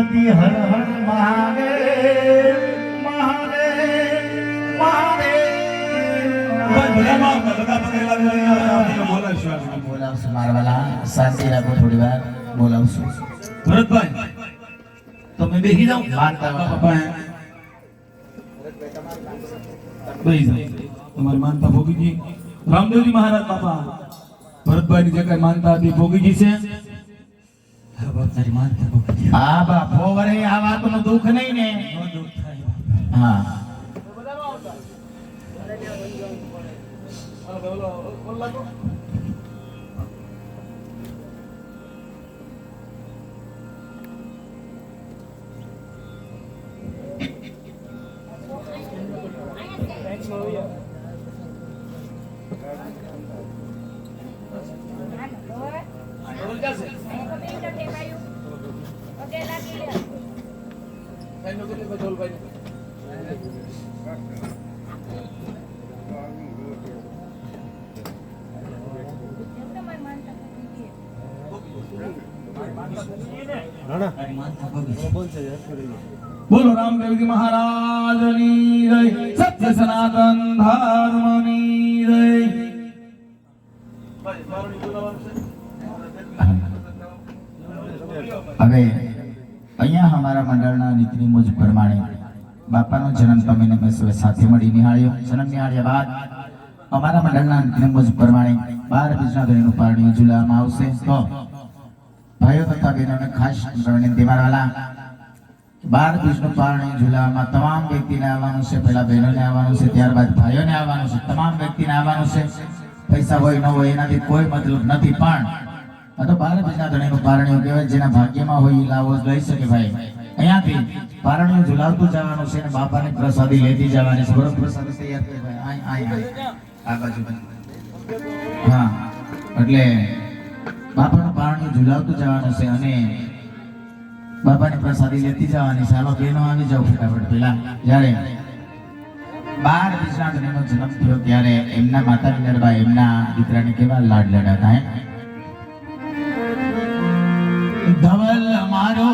પાર્વતી હર હર મહાદેવ મહાદેવ મહાદેવ બોલાવશું મારવાલા શાંતિ રાખો થોડી વાર બોલાવશું ભરતભાઈ તમે બેસી જાઓ માનતા બાપા બેસી જાઓ તમારી માનતા ભોગીજી રામદેવજી મહારાજ બાપા ભરતભાઈ ની જે કઈ માનતા હતી ભોગીજી છે હા બાપ તારી માનતા ભોગીજી હા બાપો વરે આ વાતનું દુઃખ નહીં ને દુઃખ થાય હા બોલો રામદેવજી મહારાજની જય સત્ય સનાતન ધર્મની જય હવે અહીંયા અમારા મંડળના નીતિ મુજબ પ્રમાણે બાપાનો જન્મ તમે મેં સાથે મળી નિહાળ્યો જન્મ નિહાળ્યા બાદ અમારા મંડળના નીતિ મુજબ પ્રમાણે 12 બીજના ધણીનું પારણું ઝુલાવવામાં આવશે તો ભાઈઓ તથા બહેનોને ખાસ વિનંતી મારવાલા 12 બીજનું પારણું ઝુલાવવામાં તમામ વ્યક્તિને આવવાનું છે પહેલા બહેનોને આવવાનું છે ત્યારબાદ ભાઈઓને આવવાનું છે તમામ વ્યક્તિને આવવાનું છે પૈસા હોય ન હોય એનાથી કોઈ મતલબ નથી પણ આ તો 12 બીજના ધણીનું પારણું કહેવાય જેના ભાગ્યમાં હોય એ લાવો લઈ શકે ભાઈ અહીંયાથી પારણું ઝુલાવતું જવાનું છે અને બાપાની પ્રસાદી લેતી જવાની છે બરોબર પ્રસાદી તૈયાર કરી ભાઈ આ બાજુ હા એટલે બાપાનું પારણું ઝુલાવતું જવાનું છે અને બાપાની પ્રસાદી લેતી જવાની ચાલો બેનો આવી જાવ ફટાફટ પેલા જ્યારે 12 બીજના ધણીનો જન્મ થયો ત્યારે એમના માતા લડવા એમના દીકરાને કેવા લાડ લડાતા હે ધવલ મારો